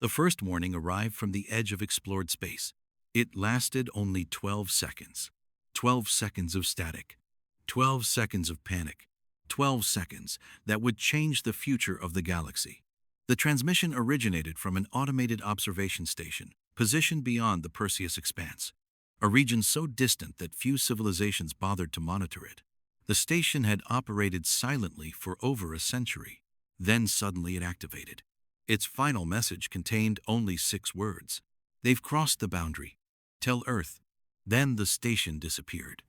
The first warning arrived from the edge of explored space. It lasted only 12 seconds. 12 seconds of static. 12 seconds of panic. 12 seconds that would change the future of the galaxy. The transmission originated from an automated observation station positioned beyond the Perseus expanse, a region so distant that few civilizations bothered to monitor it. The station had operated silently for over a century. Then suddenly it activated. Its final message contained only 6 words. "They've crossed the boundary. Tell Earth." Then the station disappeared.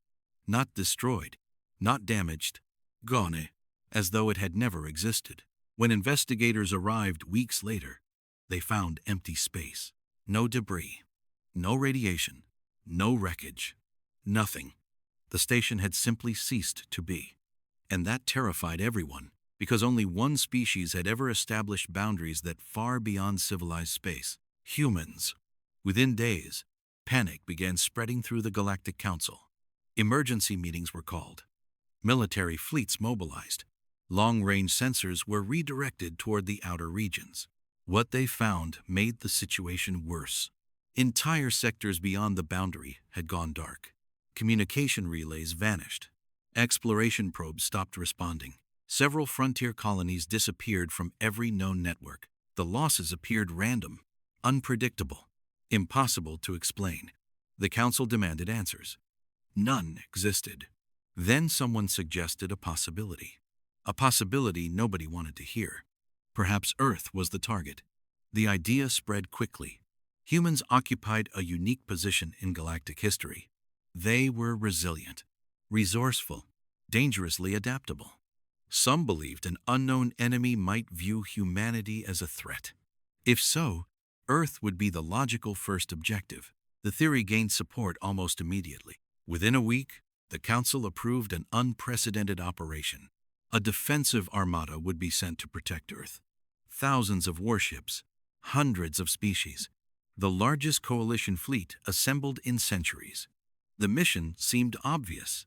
Not destroyed, not damaged, gone, as though it had never existed. When investigators arrived weeks later, they found empty space. No debris, no radiation, no wreckage, nothing. The station had simply ceased to be. And that terrified everyone, because only one species had ever established boundaries that far beyond civilized space: humans. Within days, panic began spreading through the Galactic Council. Emergency meetings were called. Military fleets mobilized. Long-range sensors were redirected toward the outer regions. What they found made the situation worse. Entire sectors beyond the boundary had gone dark. Communication relays vanished. Exploration probes stopped responding. Several frontier colonies disappeared from every known network. The losses appeared random, unpredictable, impossible to explain. The Council demanded answers. None existed. Then someone suggested a possibility. A possibility nobody wanted to hear. Perhaps Earth was the target. The idea spread quickly. Humans occupied a unique position in galactic history. They were resilient, resourceful, dangerously adaptable. Some believed an unknown enemy might view humanity as a threat. If so, Earth would be the logical first objective. The theory gained support almost immediately. Within a week, the Council approved an unprecedented operation. A defensive armada would be sent to protect Earth. Thousands of warships, hundreds of species, the largest coalition fleet assembled in centuries. The mission seemed obvious: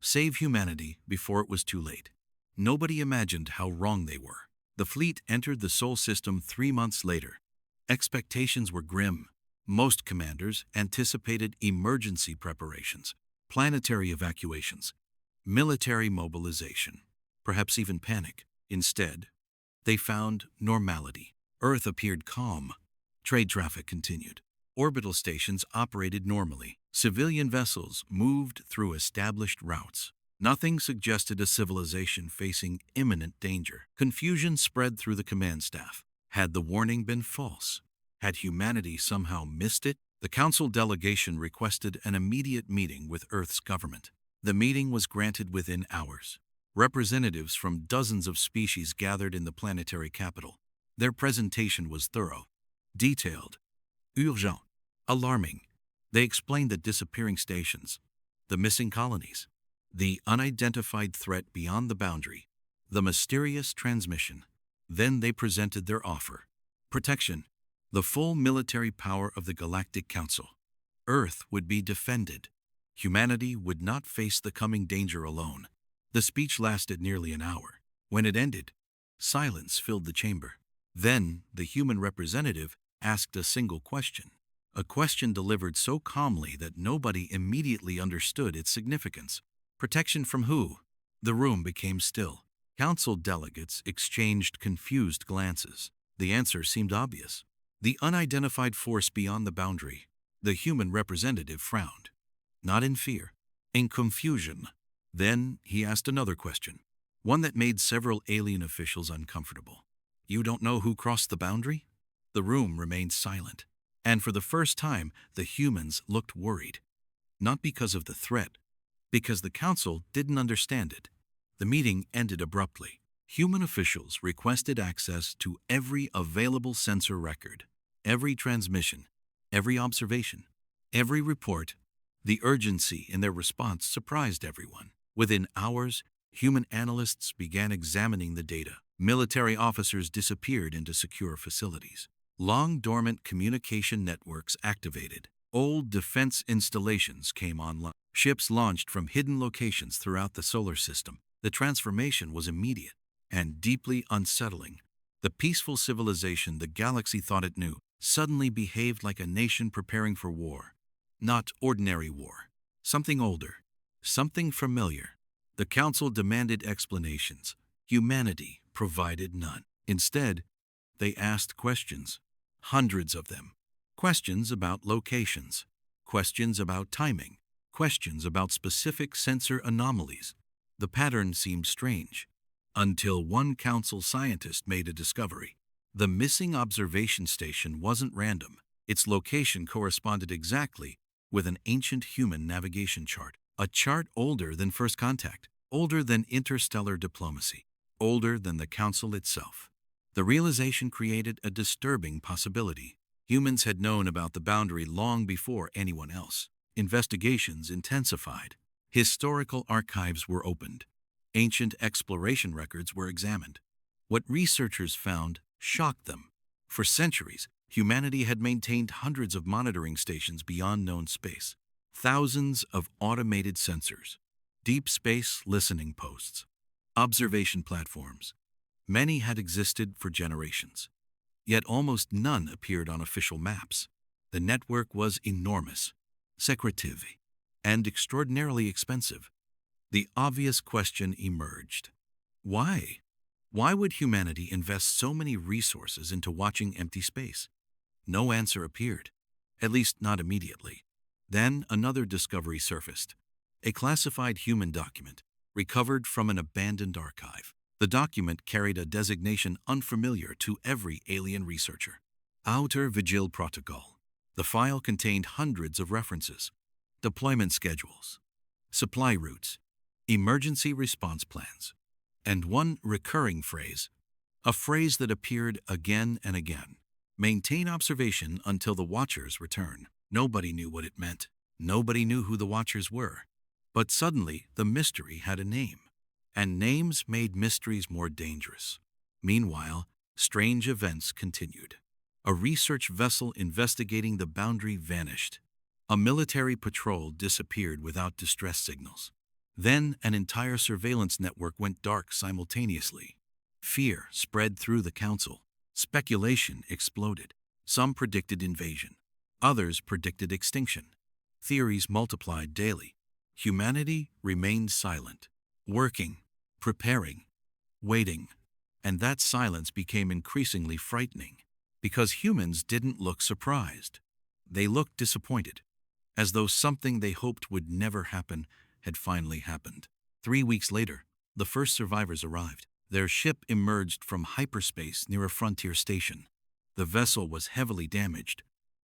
save humanity before it was too late. Nobody imagined how wrong they were. The fleet entered the Sol system 3 months later. Expectations were grim. Most commanders anticipated emergency preparations, planetary evacuations, military mobilization, perhaps even panic. Instead, they found normality. Earth appeared calm. Trade traffic continued. Orbital stations operated normally. Civilian vessels moved through established routes. Nothing suggested a civilization facing imminent danger. Confusion spread through the command staff. Had the warning been false? Had humanity somehow missed it? The Council delegation requested an immediate meeting with Earth's government. The meeting was granted within hours. Representatives from dozens of species gathered in the planetary capital. Their presentation was thorough, detailed, urgent, alarming. They explained the disappearing stations, the missing colonies, the unidentified threat beyond the boundary, the mysterious transmission. Then they presented their offer: protection, the full military power of the Galactic Council. Earth would be defended. Humanity would not face the coming danger alone. The speech lasted nearly an hour. When it ended, silence filled the chamber. Then the human representative asked a single question, a question delivered so calmly that nobody immediately understood its significance. Protection from who? The room became still. Council delegates exchanged confused glances. The answer seemed obvious: the unidentified force beyond the boundary. The human representative frowned, not in fear, in confusion. Then he asked another question, one that made several alien officials uncomfortable. You don't know who crossed the boundary? The room remained silent, and for the first time, the humans looked worried. Not because of the threat, because the Council didn't understand it. The meeting ended abruptly. Human officials requested access to every available sensor record, every transmission, every observation, every report. The urgency in their response surprised everyone. Within hours, human analysts began examining the data. Military officers disappeared into secure facilities. Long-dormant communication networks activated. Old defense installations came online. Ships launched from hidden locations throughout the solar system. The transformation was immediate and deeply unsettling. The peaceful civilization the galaxy thought it knew suddenly behaved like a nation preparing for war. Not ordinary war. Something older. Something familiar. The Council demanded explanations. Humanity provided none. Instead, they asked questions. Hundreds of them. Questions about locations. Questions about timing. Questions about specific sensor anomalies. The pattern seemed strange. Until one Council scientist made a discovery. The missing observation station wasn't random. Its location corresponded exactly with an ancient human navigation chart. A chart older than FirstContact, older than interstellar diplomacy, older than the Council itself. The realization created a disturbing possibility. Humans had known about the boundary long before anyone else. Investigations intensified. Historical archives were opened. Ancient exploration records were examined. What researchers found shocked them. For centuries, humanity had maintained hundreds of monitoring stations beyond known space. Thousands of automated sensors. Deep space listening posts. Observation platforms. Many had existed for generations. Yet almost none appeared on official maps. The network was enormous, secretive, and extraordinarily expensive. The obvious question emerged. Why? Why would humanity invest so many resources into watching empty space? No answer appeared, at least not immediately. Then another discovery surfaced. A classified human document, recovered from an abandoned archive. The document carried a designation unfamiliar to every alien researcher. Outer Vigil Protocol. The file contained hundreds of references, deployment schedules, supply routes, emergency response plans, and one recurring phrase, a phrase that appeared again and again. Maintain observation until the Watchers return. Nobody knew what it meant. Nobody knew who the Watchers were. But suddenly, the mystery had a name. And names made mysteries more dangerous. Meanwhile, strange events continued. A research vessel investigating the boundary vanished. A military patrol disappeared without distress signals. Then an entire surveillance network went dark simultaneously. Fear spread through the Council. Speculation exploded. Some predicted invasion. Others predicted extinction. Theories multiplied daily. Humanity remained silent, working, preparing, waiting. And that silence became increasingly frightening, because humans didn't look surprised. They looked disappointed, as though something they hoped would never happen had finally happened. 3 weeks later, the first survivors arrived. Their ship emerged from hyperspace near a frontier station. The vessel was heavily damaged,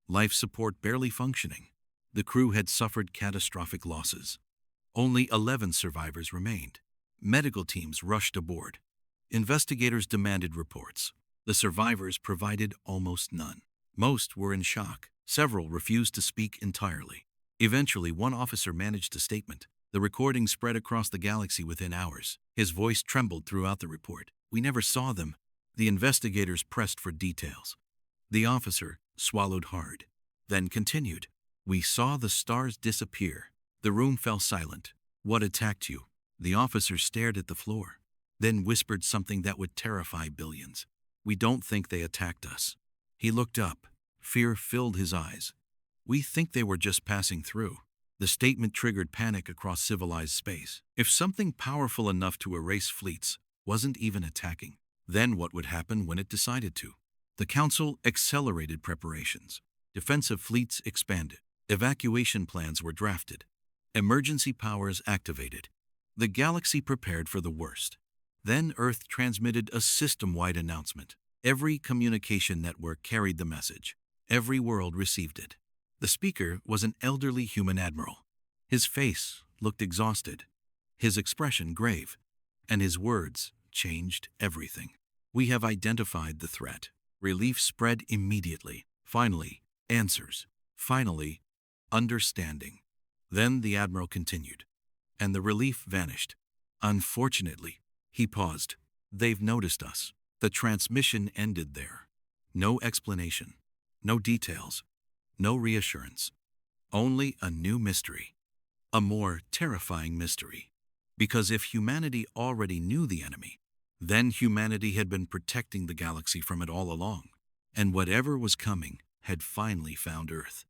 life support barely functioning. The crew had suffered catastrophic losses. Only 11 survivors remained. Medical teams rushed aboard. Investigators demanded reports. The survivors provided almost none. Most were in shock. Several refused to speak entirely. Eventually, one officer managed a statement. The recording spread across the galaxy within hours. His voice trembled throughout the report. "We never saw them." The investigators pressed for details. The officer swallowed hard, then continued. "We saw the stars disappear." The room fell silent. "What attacked you?" The officer stared at the floor, then whispered something that would terrify billions. "We don't think they attacked us." He looked up. Fear filled his eyes. "We think they were just passing through." The statement triggered panic across civilized space. If something powerful enough to erase fleets wasn't even attacking, then what would happen when it decided to? The Council accelerated preparations. Defensive fleets expanded. Evacuation plans were drafted. Emergency powers activated. The galaxy prepared for the worst. Then Earth transmitted a system-wide announcement. Every communication network carried the message. Every world received it. The speaker was an elderly human admiral. His face looked exhausted, his expression grave, and his words changed everything. "We have identified the threat." Relief spread immediately. Finally, answers. Finally, understanding. Then the admiral continued, and the relief vanished. "Unfortunately," he paused, "they've noticed us." The transmission ended there. No explanation, no details, no reassurance. Only a new mystery. A more terrifying mystery. Because if humanity already knew the enemy, Then humanity had been protecting the galaxy from it all along, and whatever was coming had finally found Earth.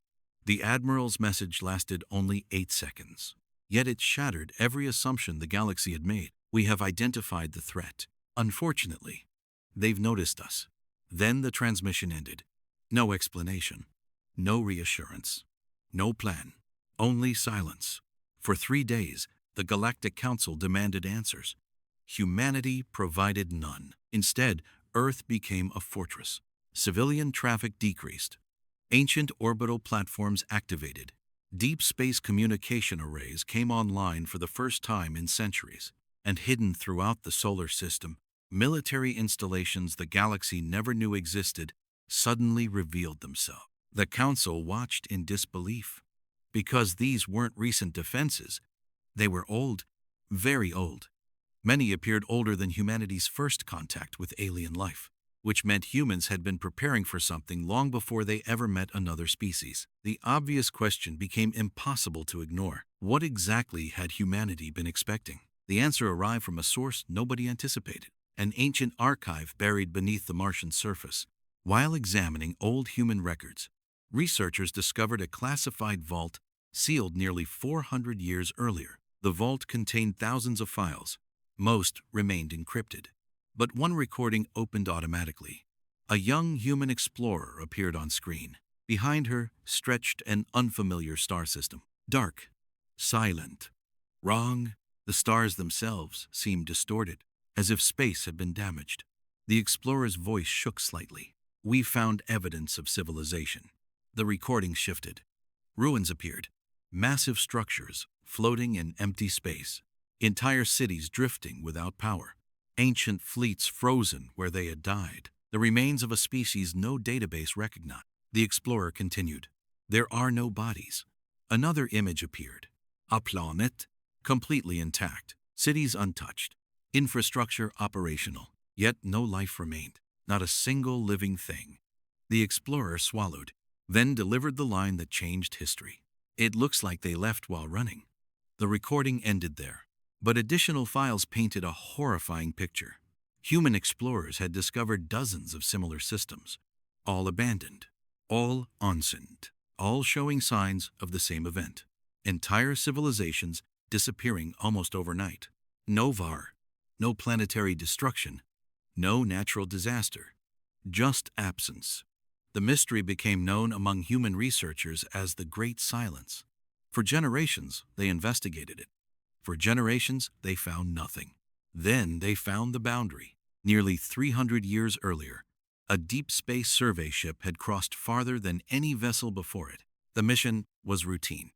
The Admiral's message lasted only 8 seconds, yet it shattered every assumption the galaxy had made. We have identified the threat. Unfortunately, they've noticed us. Then the transmission ended. No explanation, no reassurance, no plan, only silence. For 3 days, the Galactic Council demanded answers. Humanity provided none. Instead, Earth became a fortress. Civilian traffic decreased. Ancient orbital platforms activated. Deep space communication arrays came online for the first time in centuries. And hidden throughout the solar system, military installations the galaxy never knew existed suddenly revealed themselves. The Council watched in disbelief. Because these weren't recent defenses, they were old, very old. Many appeared older than humanity's first contact with alien life, which meant humans had been preparing for something long before they ever met another species. The obvious question became impossible to ignore. What exactly had humanity been expecting? The answer arrived from a source nobody anticipated, an ancient archive buried beneath the Martian surface. While examining old human records, researchers discovered a classified vault sealed nearly 400 years earlier. The vault contained thousands of files. Most remained encrypted, but one recording opened automatically. A young human explorer appeared on screen. Behind her stretched an unfamiliar star system. Dark, silent, wrong. The stars themselves seemed distorted, as if space had been damaged. The explorer's voice shook slightly. We found evidence of civilization. The recording shifted. Ruins appeared. Massive structures floating in empty space. Entire cities drifting without power. Ancient fleets frozen where they had died. The remains of a species no database recognized. The explorer continued. There are no bodies. Another image appeared. A planet, completely intact. Cities untouched. Infrastructure operational. Yet no life remained. Not a single living thing. The explorer swallowed, then delivered the line that changed history. It looks like they left while running. The recording ended there. But additional files painted a horrifying picture. Human explorers had discovered dozens of similar systems, all abandoned, all ancient, all showing signs of the same event. Entire civilizations disappearing almost overnight. No var, no planetary destruction, no natural disaster, just absence. The mystery became known among human researchers as the Great Silence. For generations, they investigated it. For generations, they found nothing. Then they found the boundary. Nearly 300 years earlier, a deep space survey ship had crossed farther than any vessel before it. The mission was routine.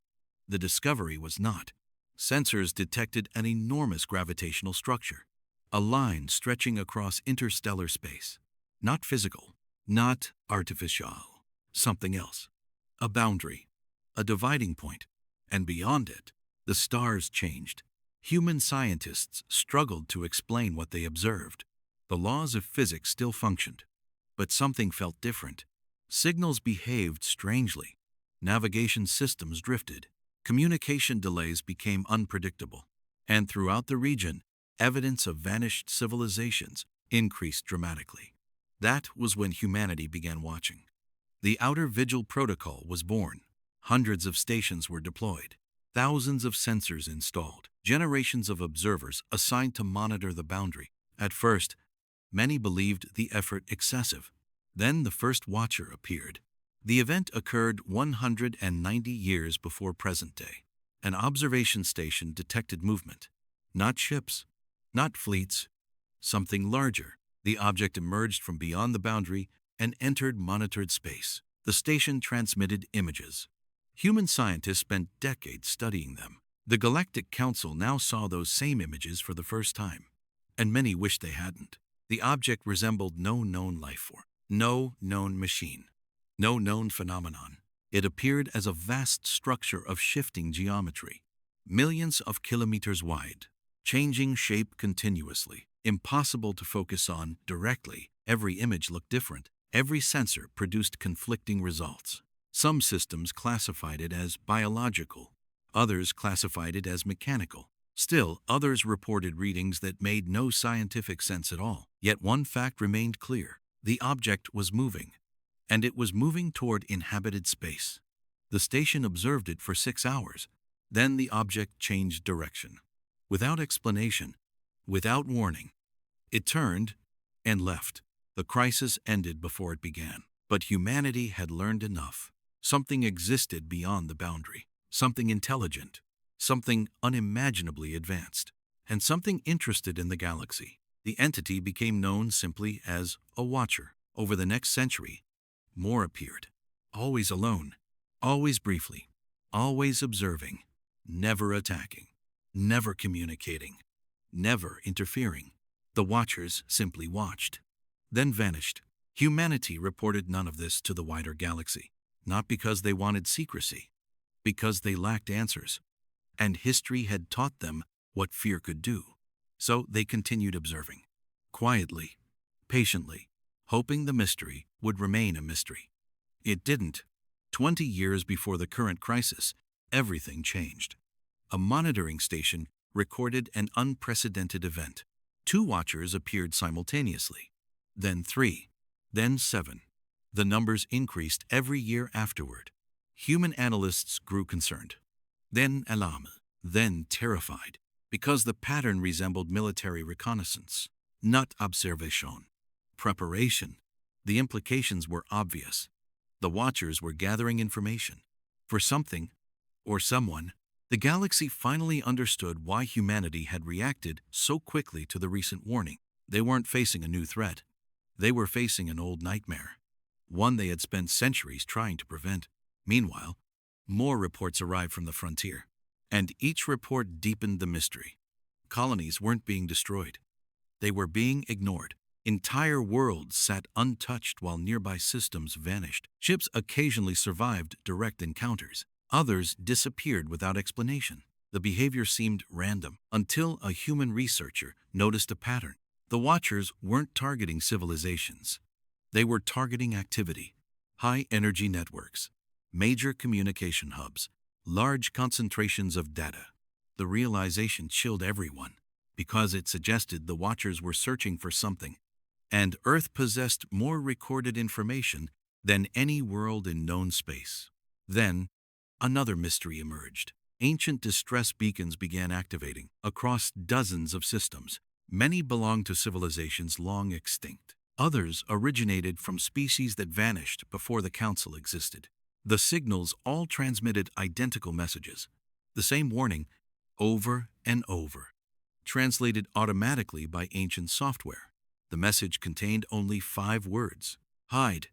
The discovery was not. Sensors detected an enormous gravitational structure, a line stretching across interstellar space. Not physical, not artificial, something else. A boundary, a dividing point, and beyond it, the stars changed. Human scientists struggled to explain what they observed. The laws of physics still functioned, but something felt different. Signals behaved strangely. Navigation systems drifted. Communication delays became unpredictable. And throughout the region, evidence of vanished civilizations increased dramatically. That was when humanity began watching. The Outer Vigil Protocol was born. Hundreds of stations were deployed. Thousands of sensors installed. Generations of observers assigned to monitor the boundary. At first, many believed the effort excessive. Then the first watcher appeared. The event occurred 190 years before present day. An observation station detected movement. Not ships, not fleets, something larger. The object emerged from beyond the boundary and entered monitored space. The station transmitted images. Human scientists spent decades studying them. The Galactic Council now saw those same images for the first time, and many wished they hadn't. The object resembled no known life form, no known machine, no known phenomenon. It appeared as a vast structure of shifting geometry, millions of kilometers wide, changing shape continuously, impossible to focus on directly. Every image looked different. Every sensor produced conflicting results. Some systems classified it as biological, others classified it as mechanical. Still, others reported readings that made no scientific sense at all. Yet one fact remained clear. The object was moving, and it was moving toward inhabited space. The station observed it for 6 hours. Then the object changed direction. Without explanation, without warning, it turned and left. The crisis ended before it began. But humanity had learned enough. Something existed beyond the boundary. Something intelligent. Something unimaginably advanced. And something interested in the galaxy. The entity became known simply as a watcher. Over the next century, more appeared. Always alone. Always briefly. Always observing. Never attacking. Never communicating. Never interfering. The watchers simply watched. Then vanished. Humanity reported none of this to the wider galaxy. Not because they wanted secrecy. Because they lacked answers. And history had taught them what fear could do. So they continued observing. Quietly. Patiently. Hoping the mystery would remain a mystery. It didn't. 20 years before the current crisis, everything changed. A monitoring station recorded an unprecedented event. 2 watchers appeared simultaneously. Then 3. Then 7. The numbers increased every year afterward. Human analysts grew concerned. Then alarmed. Then terrified. Because the pattern resembled military reconnaissance, not observation. Preparation. The implications were obvious. The watchers were gathering information. For something, or someone, the galaxy finally understood why humanity had reacted so quickly to the recent warning. They weren't facing a new threat. They were facing an old nightmare. One they had spent centuries trying to prevent. Meanwhile, more reports arrived from the frontier. And each report deepened the mystery. Colonies weren't being destroyed. They were being ignored. Entire worlds sat untouched while nearby systems vanished. Ships occasionally survived direct encounters. Others disappeared without explanation. The behavior seemed random until a human researcher noticed a pattern. The watchers weren't targeting civilizations. They were targeting activity, high-energy networks, major communication hubs, large concentrations of data. The realization chilled everyone because it suggested the watchers were searching for something, and Earth possessed more recorded information than any world in known space. Then, another mystery emerged. Ancient distress beacons began activating across dozens of systems. Many belonged to civilizations long extinct. Others originated from species that vanished before the Council existed. The signals all transmitted identical messages, the same warning, over and over, translated automatically by ancient software. The message contained only 5 words. Hide.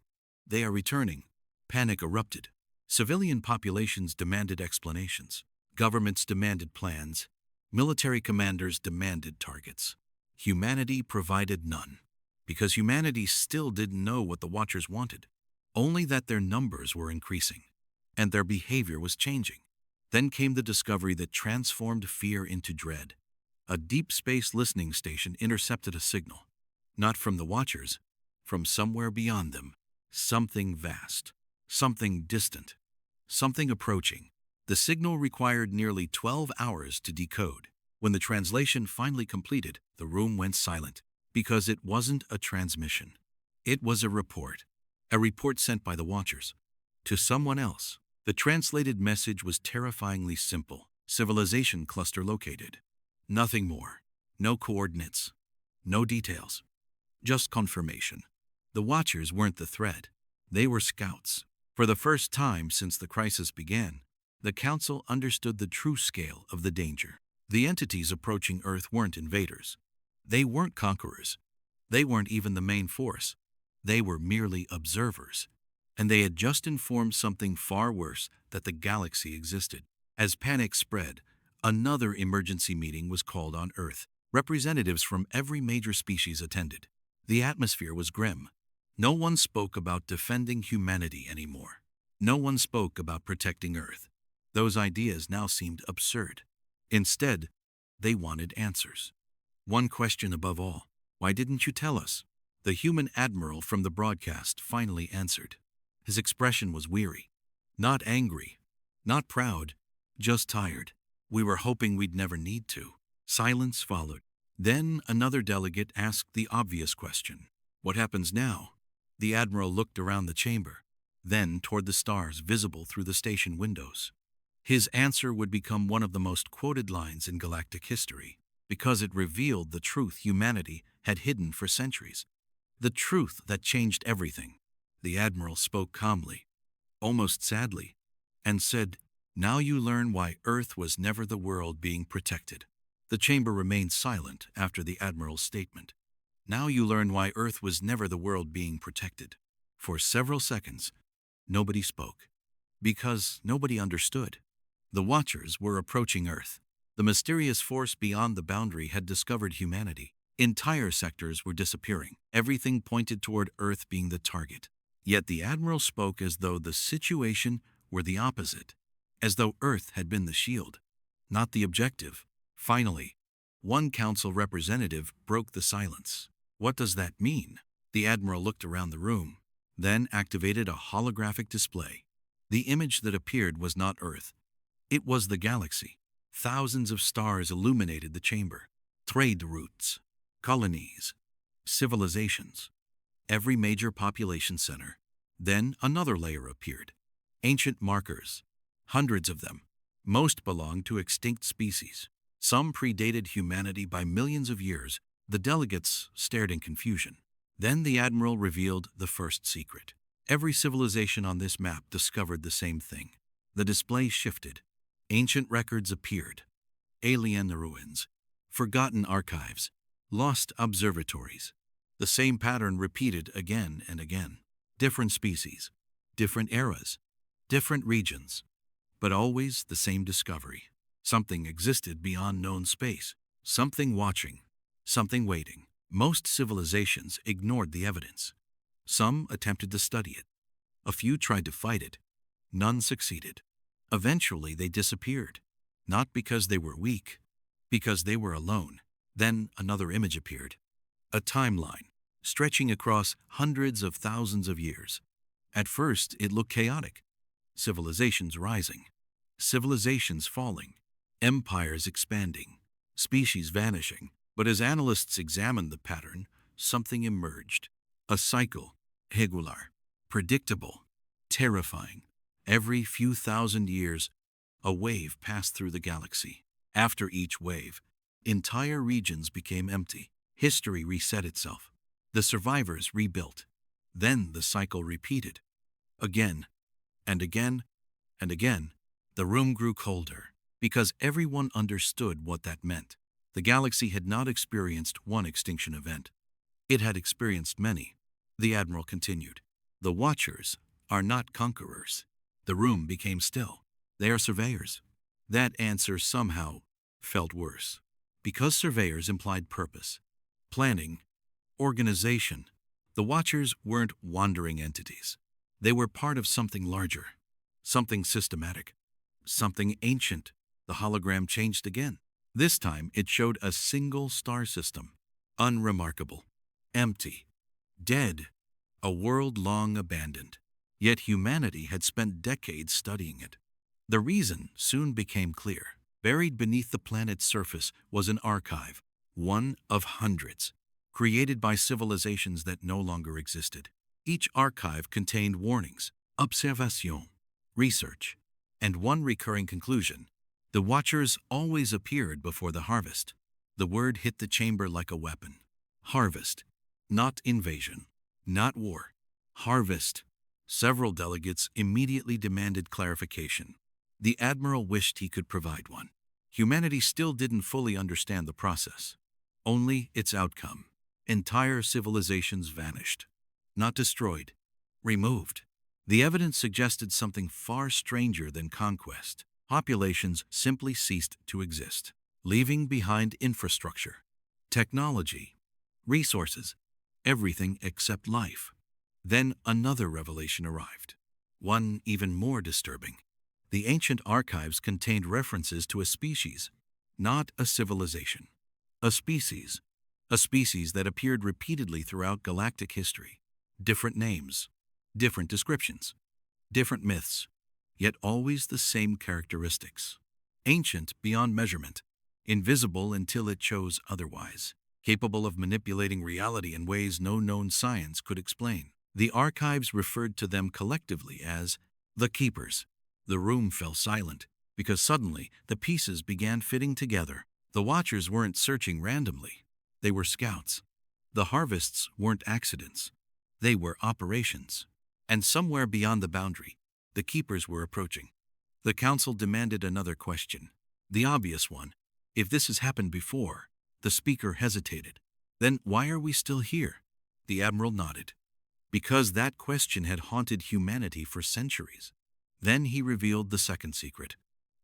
They are returning. Panic erupted. Civilian populations demanded explanations. Governments demanded plans. Military commanders demanded targets. Humanity provided none, because humanity still didn't know what the Watchers wanted, only that their numbers were increasing, and their behavior was changing. Then came the discovery that transformed fear into dread. A deep space listening station intercepted a signal, not from the Watchers, from somewhere beyond them. Something vast, something distant, something approaching. The signal required nearly 12 hours to decode. When the translation finally completed, the room went silent, because it wasn't a transmission. It was a report sent by the Watchers to someone else. The translated message was terrifyingly simple. Civilization cluster located. Nothing more. No coordinates. No details. Just confirmation. The Watchers weren't the threat. They were scouts. For the first time since the crisis began, the Council understood the true scale of the danger. The entities approaching Earth weren't invaders. They weren't conquerors. They weren't even the main force. They were merely observers. And they had just informed something far worse, that the galaxy existed. As panic spread, another emergency meeting was called on Earth. Representatives from every major species attended. The atmosphere was grim. No one spoke about defending humanity anymore. No one spoke about protecting Earth. Those ideas now seemed absurd. Instead, they wanted answers. One question above all: why didn't you tell us? The human admiral from the broadcast finally answered. His expression was weary. Not angry, not proud, just tired. We were hoping we'd never need to. Silence followed. Then another delegate asked the obvious question. What happens now? The admiral looked around the chamber, then toward the stars visible through the station windows. His answer would become one of the most quoted lines in galactic history, because it revealed the truth humanity had hidden for centuries. The truth that changed everything. The admiral spoke calmly, almost sadly, and said, "Now you learn why Earth was never the world being protected." The chamber remained silent after the admiral's statement. Now you learn why Earth was never the world being protected. For several seconds, nobody spoke, because nobody understood. The Watchers were approaching Earth. The mysterious force beyond the boundary had discovered humanity. Entire sectors were disappearing. Everything pointed toward Earth being the target. Yet the admiral spoke as though the situation were the opposite, as though Earth had been the shield, not the objective. Finally, one council representative broke the silence. What does that mean? The admiral looked around the room, then activated a holographic display. The image that appeared was not Earth. It was the galaxy. Thousands of stars illuminated the chamber. Trade routes, colonies, civilizations, every major population center. Then another layer appeared. Ancient markers, hundreds of them. Most belonged to extinct species. Some predated humanity by millions of years. The delegates stared in confusion. Then the admiral revealed the first secret. Every civilization on this map discovered the same thing. The display shifted. Ancient records appeared. Alien ruins, forgotten archives, lost observatories. The same pattern repeated again and again. Different species, different eras, different regions, but always the same discovery. Something existed beyond known space, something watching, something waiting. Most civilizations ignored the evidence. Some attempted to study it. A few tried to fight it. None succeeded. Eventually they disappeared, not because they were weak, because they were alone. Then another image appeared. A timeline, stretching across hundreds of thousands of years. At first it looked chaotic. Civilizations rising, civilizations falling, empires expanding, species vanishing. But as analysts examined the pattern, something emerged. A cycle, regular, predictable, terrifying. Every few thousand years, a wave passed through the galaxy. After each wave, entire regions became empty. History reset itself. The survivors rebuilt. Then the cycle repeated. Again, and again, and again. The room grew colder, because everyone understood what that meant. The galaxy had not experienced one extinction event. It had experienced many. The admiral continued. The Watchers are not conquerors. The room became still. They are surveyors. That answer somehow felt worse, because surveyors implied purpose, planning, organization. The Watchers weren't wandering entities. They were part of something larger, something systematic, something ancient. The hologram changed again. This time it showed a single star system, unremarkable, empty, dead, a world long abandoned. Yet humanity had spent decades studying it. The reason soon became clear. Buried beneath the planet's surface was an archive, one of hundreds, created by civilizations that no longer existed. Each archive contained warnings, observation, research, and one recurring conclusion. The Watchers always appeared before the harvest. The word hit the chamber like a weapon. Harvest, not invasion, not war. Harvest. Several delegates immediately demanded clarification. The admiral wished he could provide one. Humanity still didn't fully understand the process, only its outcome. Entire civilizations vanished, not destroyed, removed. The evidence suggested something far stranger than conquest. Populations simply ceased to exist, leaving behind infrastructure, technology, resources, everything except life. Then another revelation arrived, one even more disturbing. The ancient archives contained references to a species, not a civilization. A species that appeared repeatedly throughout galactic history. Different names, different descriptions, different myths, yet always the same characteristics. Ancient beyond measurement, invisible until it chose otherwise, capable of manipulating reality in ways no known science could explain. The archives referred to them collectively as the Keepers. The room fell silent, because suddenly the pieces began fitting together. The Watchers weren't searching randomly. They were scouts. The harvests weren't accidents. They were operations. And somewhere beyond the boundary, the Keepers were approaching. The Council demanded another question. The obvious one. If this has happened before, the speaker hesitated. Then why are we still here? The Admiral nodded. Because that question had haunted humanity for centuries. Then he revealed the second secret.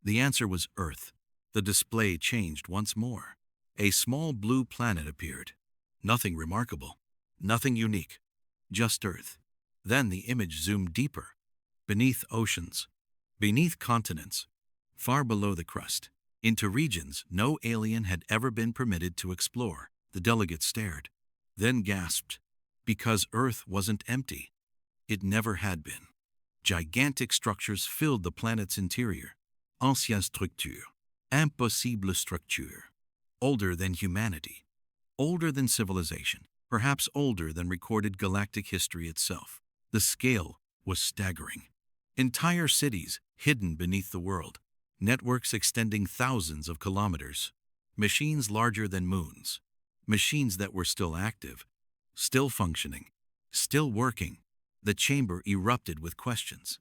The answer was Earth. The display changed once more. A small blue planet appeared. Nothing remarkable. Nothing unique. Just Earth. Then the image zoomed deeper. Beneath oceans. Beneath continents. Far below the crust. Into regions no alien had ever been permitted to explore. The delegates stared. Then gasped. Because Earth wasn't empty. It never had been. Gigantic structures filled the planet's interior. Ancienne structure. Impossible structure. Older than humanity. Older than civilization. Perhaps older than recorded galactic history itself. The scale was staggering. Entire cities hidden beneath the world. Networks extending thousands of kilometers. Machines larger than moons. Machines that were still active. Still functioning. Still working. The chamber erupted with questions.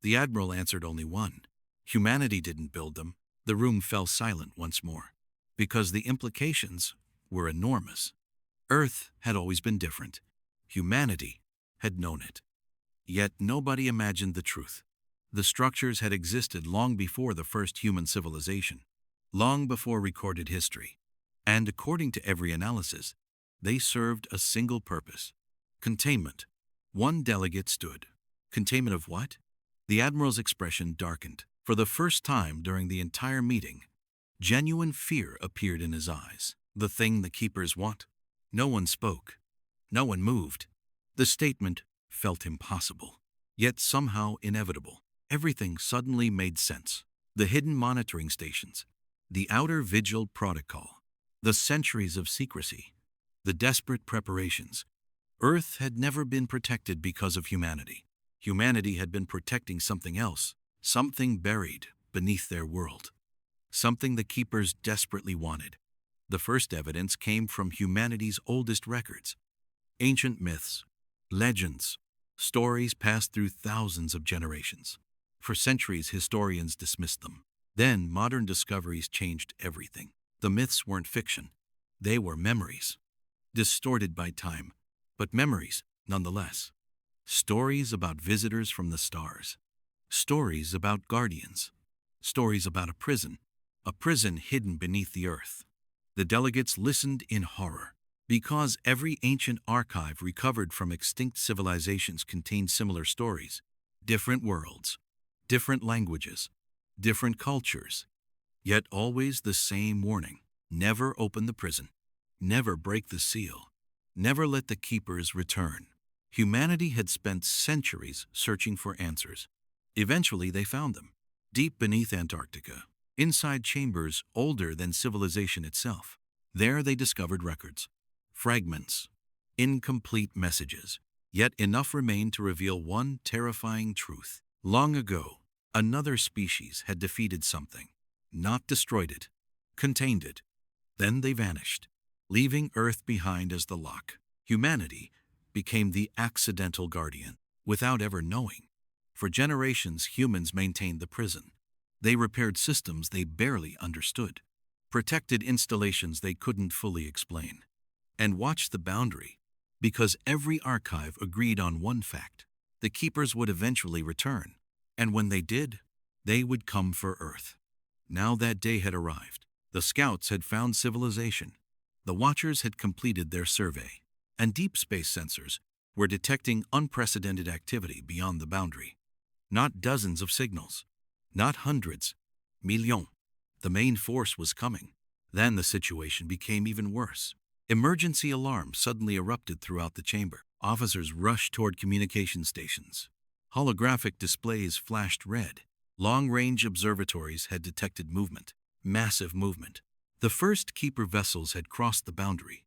The Admiral answered only one. Humanity didn't build them. The room fell silent once more. Because the implications were enormous. Earth had always been different. Humanity had known it. Yet nobody imagined the truth. The structures had existed long before the first human civilization. Long before recorded history. And according to every analysis, they served a single purpose. Containment. One delegate stood. Containment of what? The Admiral's expression darkened. For the first time during the entire meeting, genuine fear appeared in his eyes. The thing the Keepers want. No one spoke. No one moved. The statement felt impossible, yet somehow inevitable. Everything suddenly made sense. The hidden monitoring stations, the outer vigil protocol, the centuries of secrecy, the desperate preparations. Earth had never been protected because of humanity. Humanity had been protecting something else, something buried beneath their world, something the Keepers desperately wanted. The first evidence came from humanity's oldest records. Ancient myths, legends, stories passed through thousands of generations. For centuries, historians dismissed them. Then, modern discoveries changed everything. The myths weren't fiction. They were memories. Distorted by time, but memories nonetheless. Stories about visitors from the stars. Stories about guardians. Stories about a prison hidden beneath the earth. The delegates listened in horror, because every ancient archive recovered from extinct civilizations contained similar stories. Different worlds, different languages, different cultures, yet always the same warning. Never open the prison. Never break the seal. Never let the Keepers return. Humanity had spent centuries searching for answers. Eventually they found them, deep beneath Antarctica, inside chambers older than civilization itself. There they discovered records, fragments, incomplete messages. Yet enough remained to reveal one terrifying truth. Long ago, another species had defeated something, not destroyed it, contained it. Then they vanished, leaving Earth behind as the lock. Humanity became the accidental guardian, without ever knowing. For generations, humans maintained the prison. They repaired systems they barely understood, protected installations they couldn't fully explain, and watched the boundary, because every archive agreed on one fact: the Keepers would eventually return, and when they did, they would come for Earth. Now that day had arrived. The scouts had found civilization. The Watchers had completed their survey, and deep space sensors were detecting unprecedented activity beyond the boundary. Not dozens of signals, not hundreds, millions. The main force was coming. Then the situation became even worse. Emergency alarms suddenly erupted throughout the chamber. Officers rushed toward communication stations. Holographic displays flashed red. Long-range observatories had detected movement, massive movement. The first keeper vessels had crossed the boundary.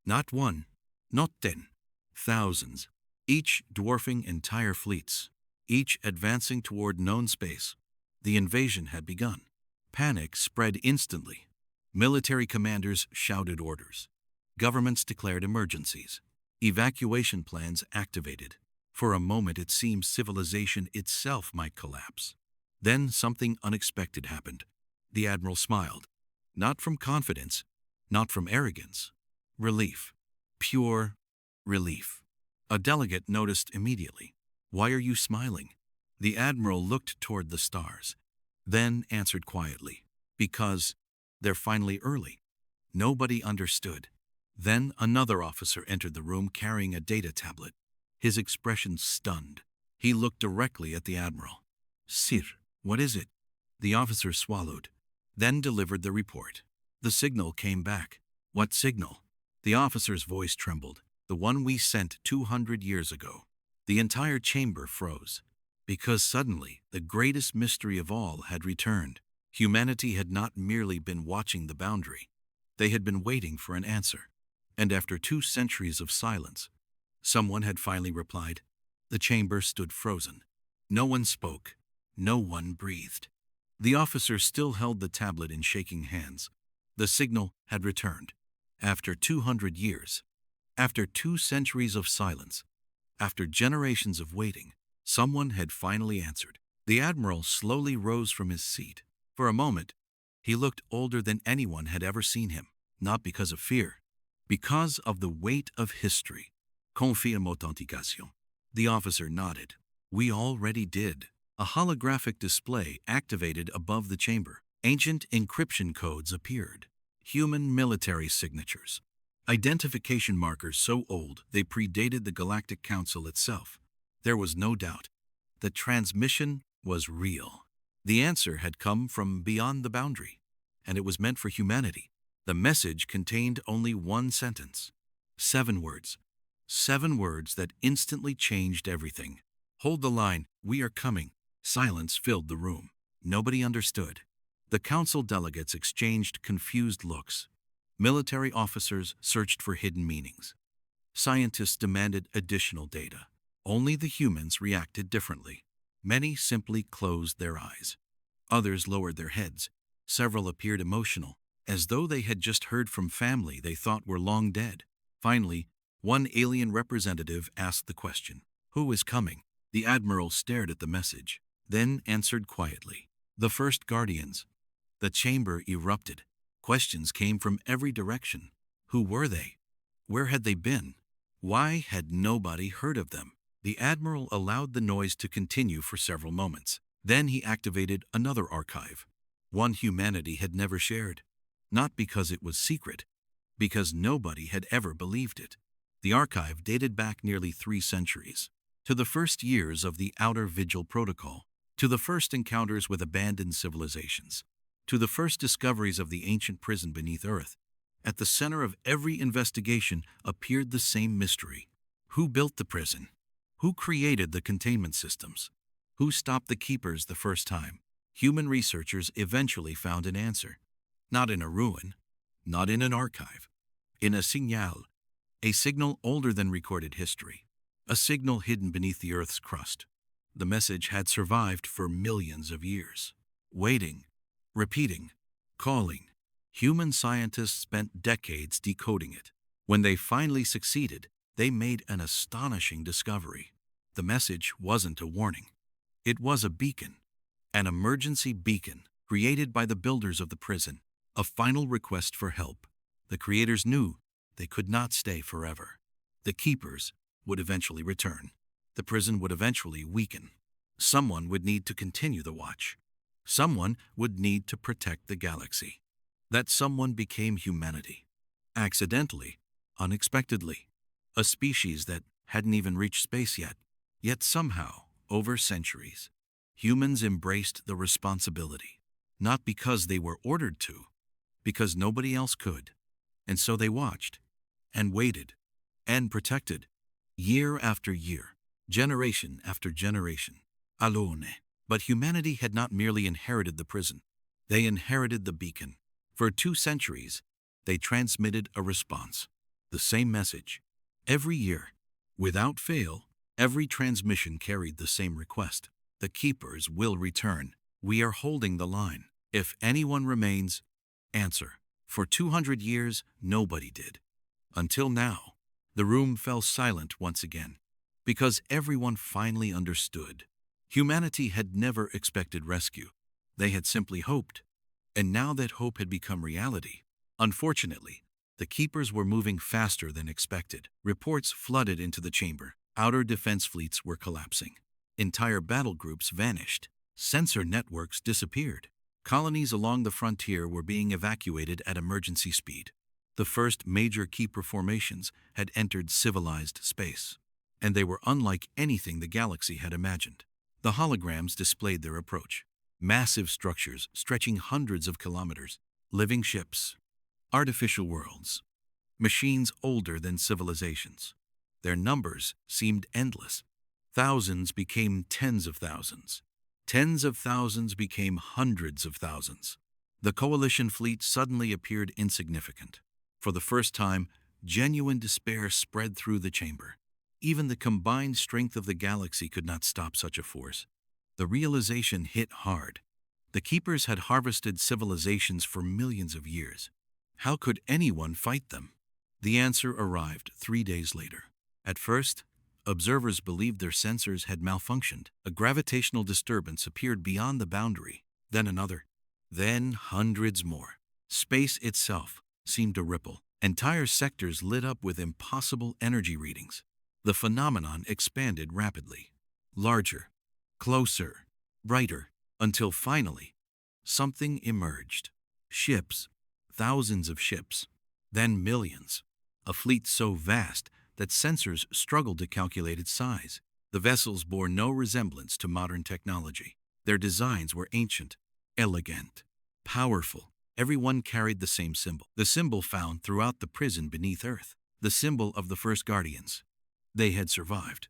Not one, not 10, thousands, each dwarfing entire fleets, each advancing toward known space. The invasion had begun. Panic spread instantly. Military commanders shouted orders. Governments declared emergencies. Evacuation plans activated. For a moment it seemed civilization itself might collapse. Then something unexpected happened. The admiral smiled. Not from confidence, not from arrogance. Relief. Pure relief. A delegate noticed immediately. "Why are you smiling?" The admiral looked toward the stars, then answered quietly, "Because they're finally early." Nobody understood. Then another officer entered the room carrying a data tablet. His expression stunned. He looked directly at the admiral. "Sir, what is it?" The officer swallowed, then delivered the report. The signal came back. "What signal?" The officer's voice trembled. "The one we sent 200 years ago." The entire chamber froze, because suddenly the greatest mystery of all had returned. Humanity had not merely been watching the boundary. They had been waiting for an answer. And after 2 centuries of silence, someone had finally replied. The chamber stood frozen. No one spoke. No one breathed. The officer still held the tablet in shaking hands. The signal had returned. After 200 years, after 2 centuries of silence, after generations of waiting, someone had finally answered. The admiral slowly rose from his seat. For a moment, he looked older than anyone had ever seen him, not because of fear, because of the weight of history. "Confirme authentication." The officer nodded. "We already did." A holographic display activated above the chamber. Ancient encryption codes appeared. Human military signatures. Identification markers so old they predated the GalacticCouncil itself. There was no doubt. The transmission was real. The answer had come from beyond the boundary, and it was meant for humanity. The message contained only 1 sentence. 7 words. 7 words that instantly changed everything. "Hold the line, we are coming." Silence filled the room. Nobody understood. The council delegates exchanged confused looks. Military officers searched for hidden meanings. Scientists demanded additional data. Only the humans reacted differently. Many simply closed their eyes. Others lowered their heads. Several appeared emotional, as though they had just heard from family they thought were long dead. Finally, one alien representative asked the question, "Who is coming?" The admiral stared at the message, then answered quietly, "The first guardians." The chamber erupted. Questions came from every direction. Who were they? Where had they been? Why had nobody heard of them? The admiral allowed the noise to continue for several moments. Then he activated another archive, one humanity had never shared. Not because it was secret, because nobody had ever believed it. The archive dated back nearly 3 centuries, to the first years of the Outer Vigil Protocol, to the first encounters with abandoned civilizations, to the first discoveries of the ancient prison beneath Earth. At the center of every investigation appeared the same mystery. Who built the prison? Who created the containment systems? Who stopped the keepers the first time? Human researchers eventually found an answer. Not in a ruin, not in an archive, in a signal, a signal older than recorded history, a signal hidden beneath the Earth's crust. The message had survived for millions of years, waiting, repeating, calling. Human scientists spent decades decoding it. When they finally succeeded, they made an astonishing discovery. The message wasn't a warning. It was a beacon, an emergency beacon created by the builders of the prison, a final request for help. The creators knew they could not stay forever. The keepers would eventually return. The prison would eventually weaken. Someone would need to continue the watch. Someone would need to protect the galaxy. That someone became humanity. Accidentally, unexpectedly. A species that hadn't even reached space yet. Yet somehow, over centuries, humans embraced the responsibility. Not because they were ordered to, because nobody else could. And so they watched, and waited, and protected, year after year, generation after generation, alone. But humanity had not merely inherited the prison. They inherited the beacon. For 2 centuries, they transmitted a response, the same message. Every year, without fail, every transmission carried the same request. The keepers will return. We are holding the line. If anyone remains, answer. For 200 years, nobody did. Until now, the room fell silent once again, because everyone finally understood. Humanity had never expected rescue. They had simply hoped. And now that hope had become reality, unfortunately, the keepers were moving faster than expected. Reports flooded into the chamber. Outer defense fleets were collapsing. Entire battle groups vanished. Sensor networks disappeared. Colonies along the frontier were being evacuated at emergency speed. The first major keeper formations had entered civilized space, and they were unlike anything the galaxy had imagined. The holograms displayed their approach. Massive structures stretching hundreds of kilometers, living ships, artificial worlds, machines older than civilizations. Their numbers seemed endless. Thousands became tens of thousands. Tens of thousands became hundreds of thousands. The coalition fleet suddenly appeared insignificant. For the first time, genuine despair spread through the chamber. Even the combined strength of the galaxy could not stop such a force. The realization hit hard. The keepers had harvested civilizations for millions of years. How could anyone fight them? The answer arrived 3 days later. At first, observers believed their sensors had malfunctioned. A gravitational disturbance appeared beyond the boundary, then another, then hundreds more. Space itself seemed to ripple. Entire sectors lit up with impossible energy readings. The phenomenon expanded rapidly. Larger, closer, brighter, until finally, something emerged. Ships, thousands of ships, then millions. A fleet so vast that sensors struggled to calculate its size. The vessels bore no resemblance to modern technology. Their designs were ancient, elegant, powerful. Everyone carried the same symbol. The symbol found throughout the prison beneath Earth. The symbol of the first guardians. They had survived.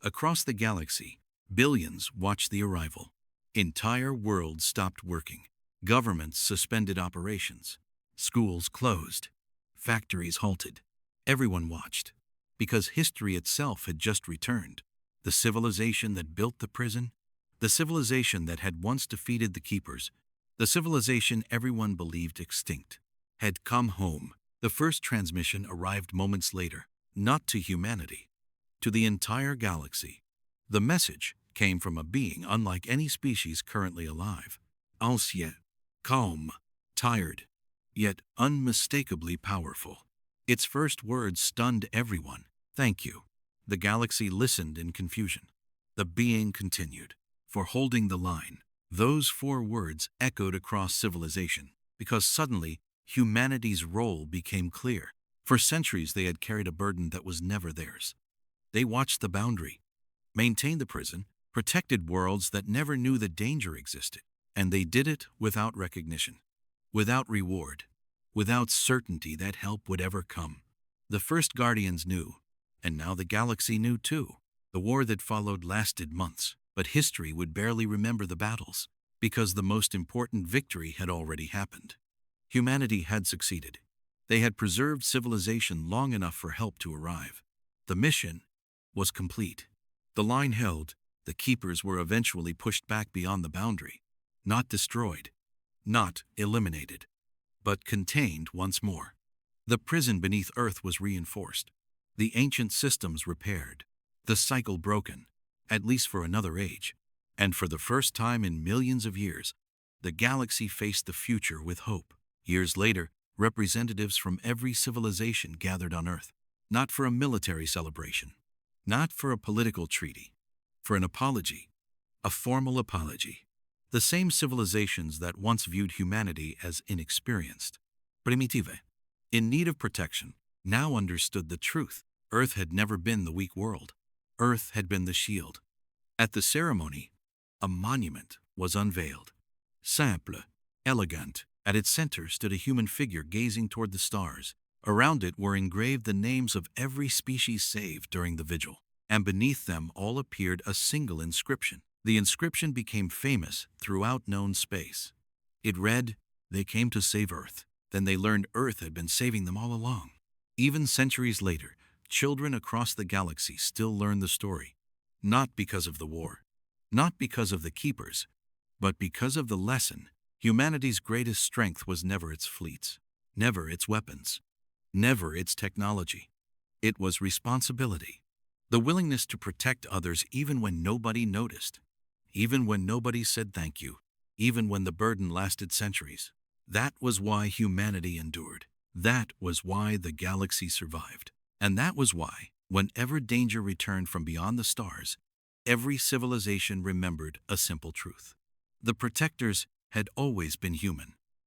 Across the galaxy, billions watched the arrival. Entire worlds stopped working. Governments suspended operations. Schools closed. Factories halted. Everyone watched. Because history itself had just returned. The civilization that built the prison, the civilization that had once defeated the keepers, the civilization everyone believed extinct, had come home. The first transmission arrived moments later, not to humanity, to the entire galaxy. The message came from a being unlike any species currently alive. Ancien, calm, tired, yet unmistakably powerful. Its first words stunned everyone. Thank you. The galaxy listened in confusion. The being continued. For holding the line. Those 4 words echoed across civilization, because suddenly humanity's role became clear. For centuries they had carried a burden that was never theirs. They watched the boundary, maintained the prison, protected worlds that never knew the danger existed. And they did it without recognition, without reward, without certainty that help would ever come. The first guardians knew, and now the galaxy knew too. The war that followed lasted months, but history would barely remember the battles, because the most important victory had already happened. Humanity had succeeded. They had preserved civilization long enough for help to arrive. The mission was complete. The line held. The keepers were eventually pushed back beyond the boundary, not destroyed, not eliminated, but contained once more. The prison beneath Earth was reinforced, the ancient systems repaired, the cycle broken, at least for another age. And for the first time in millions of years, the galaxy faced the future with hope. Years later, representatives from every civilization gathered on Earth, not for a military celebration, not for a political treaty, for an apology, a formal apology. The same civilizations that once viewed humanity as inexperienced, primitive, in need of protection, now understood the truth. Earth had never been the weak world. Earth had been the shield. At the ceremony, a monument was unveiled. Simple, elegant. At its center stood a human figure gazing toward the stars. Around it were engraved the names of every species saved during the vigil. And beneath them all appeared a single inscription. The inscription became famous throughout known space. It read, "They came to save Earth." Then they learned Earth had been saving them all along. Even centuries later, children across the galaxy still learn the story. Not because of the war, not because of the keepers, but because of the lesson. Humanity's greatest strength was never its fleets, never its weapons, never its technology. It was responsibility. The willingness to protect others even when nobody noticed, even when nobody said thank you, even when the burden lasted centuries. That was why humanity endured. That was why the galaxy survived. And that was why, whenever danger returned from beyond the stars, every civilization remembered a simple truth. The protectors had always been human.